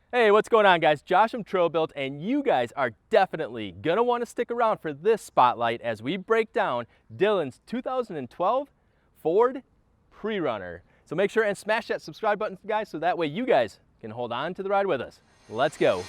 Hey, what's going on, guys? Josh from Trail Built, and you guys are definitely gonna want to stick around for this spotlight as we break down Dylan's 2012 Ford Pre-Runner. So make sure and smash that subscribe button, guys, so that way you guys can hold on to the ride with us. Let's go.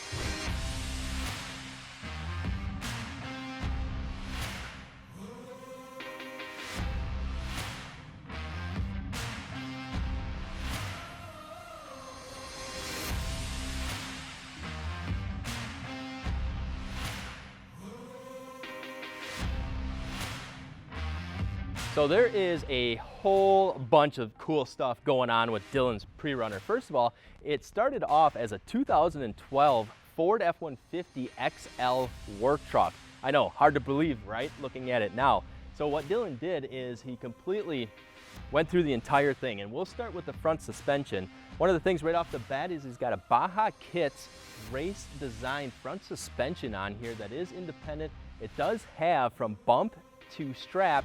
So there is a whole bunch of cool stuff going on with Dylan's Pre-Runner. First of all, it started off as a 2012 Ford F-150 XL work truck. I know, hard to believe, right? Looking at it now. So what Dylan did is he completely went through the entire thing, and we'll start with the front suspension. One of the things right off the bat is he's got a Baja Kits race design front suspension on here that is independent. It does have from bump to strap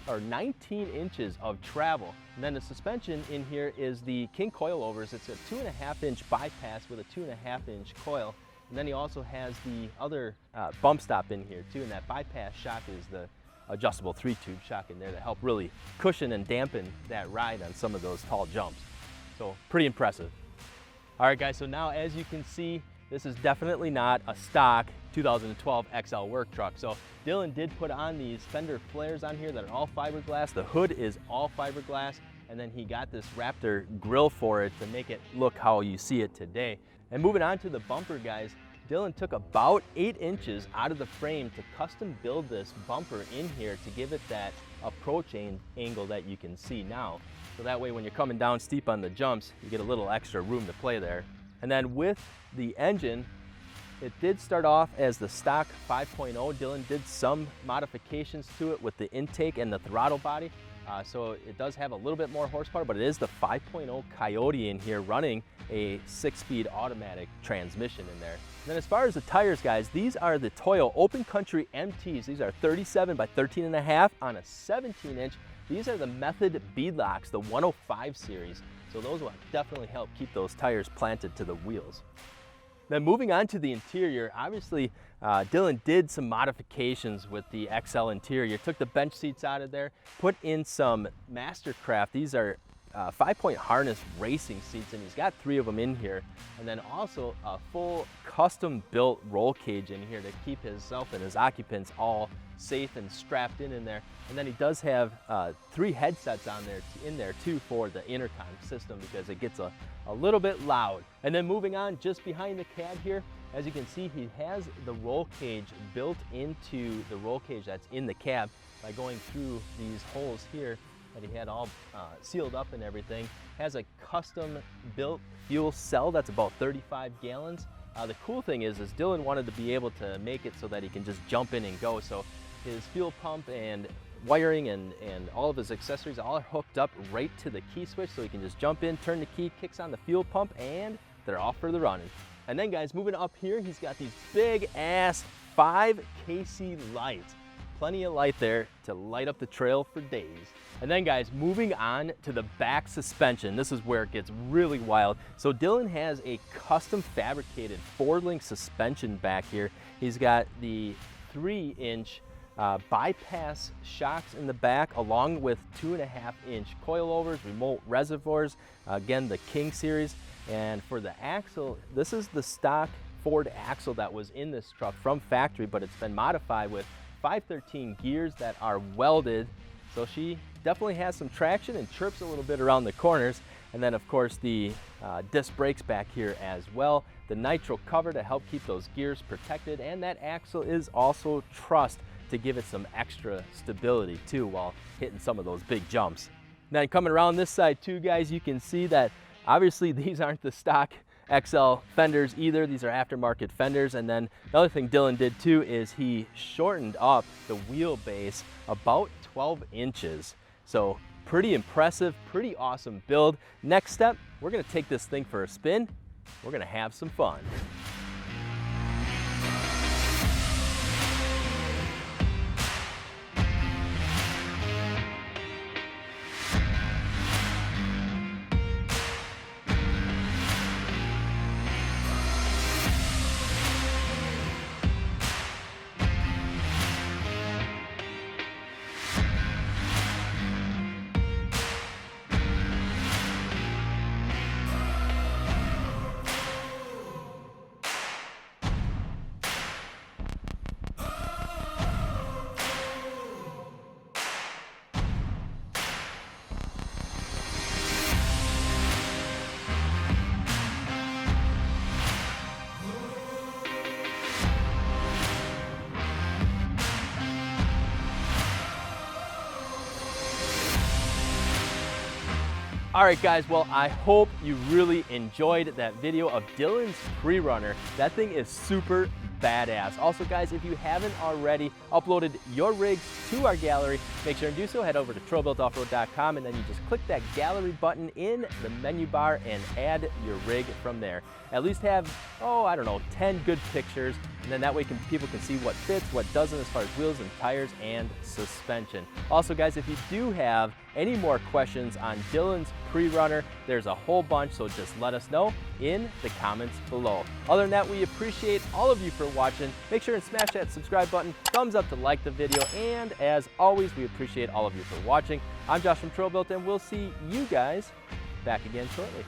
19 inches of travel. And then the suspension in here is the King coilovers. It's a 2.5-inch bypass with a 2.5-inch coil. And then he also has the other bump stop in here too. And that bypass shock is the adjustable 3-tube shock in there to help really cushion and dampen that ride on some of those tall jumps. So pretty impressive. All right, guys, so now as you can see, this is definitely not a stock 2012 XL work truck. So Dylan did put on these Fender Flares on here that are all fiberglass. The hood is all fiberglass, and then he got this Raptor grill for it to make it look how you see it today. And moving on to the bumper, guys, Dylan took about 8 inches out of the frame to custom build this bumper in here to give it that approach angle that you can see now. So that way when you're coming down steep on the jumps, you get a little extra room to play there. And then with the engine, it did start off as the stock 5.0. Dylan did some modifications to it with the intake and the throttle body. So it does have a little bit more horsepower, but it is the 5.0 Coyote in here running a 6-speed automatic transmission in there. And then as far as the tires, guys, these are the Toyo Open Country MTs. These are 37 by 13.5 on a 17-inch. These are the Method beadlocks, the 105 series. So those will definitely help keep those tires planted to the wheels. Then moving on to the interior, obviously Dylan did some modifications with the XL interior. Took the bench seats out of there, put in some Mastercraft. These are 5-point harness racing seats, and he's got 3 of them in here. And then also a full custom built roll cage in here to keep himself and his occupants all safe and strapped in there. And then he does have 3 headsets on there in there too for the intercom system because it gets a little bit loud. And then moving on, just behind the cab here, as you can see, he has the roll cage built into the roll cage that's in the cab by going through these holes here that he had all sealed up and everything. Has a custom built fuel cell that's about 35 gallons. The cool thing is Dylan wanted to be able to make it so that he can just jump in and go. So his fuel pump and wiring and all of his accessories all are hooked up right to the key switch, so he can just jump in, turn the key, kicks on the fuel pump, and they're off for the running. And then, guys, moving up here, he's got these big ass 5 KC lights. Plenty of light there to light up the trail for days. And then, guys, moving on to the back suspension, this is where it gets really wild. So Dylan has a custom fabricated 4-link suspension back here. He's got the 3-inch bypass shocks in the back, along with 2.5-inch coilovers, remote reservoirs, again the King series. And for the axle, this is the stock Ford axle that was in this truck from factory, but it's been modified with 513 gears that are welded, so she definitely has some traction and chirps a little bit around the corners. And then of course the disc brakes back here as well, the nitro cover to help keep those gears protected, and that axle is also trussed to give it some extra stability too while hitting some of those big jumps. Now coming around this side too, guys, you can see that obviously these aren't the stock XL fenders either. These are aftermarket fenders. And then the other thing Dylan did too is he shortened up the wheelbase about 12 inches. So pretty impressive, pretty awesome build. Next step, we're gonna take this thing for a spin. We're gonna have some fun. All right, guys, well, I hope you really enjoyed that video of Dylan's pre-runner. That thing is super badass. Also, guys, if you haven't already uploaded your rigs to our gallery, make sure and do so. Head over to trailbuiltoffroad.com, and then you just click that gallery button in the menu bar and add your rig from there. At least have, I don't know, 10 good pictures, and then that way people can see what fits, what doesn't as far as wheels and tires and suspension. Also, guys, if you do have any more questions on Dylan's pre-runner, there's a whole bunch, so just let us know in the comments below. Other than that, we appreciate all of you for watching. Make sure and smash that subscribe button, thumbs up to like the video, and as always, we appreciate all of you for watching. I'm Josh from Trail Built, and we'll see you guys back again shortly.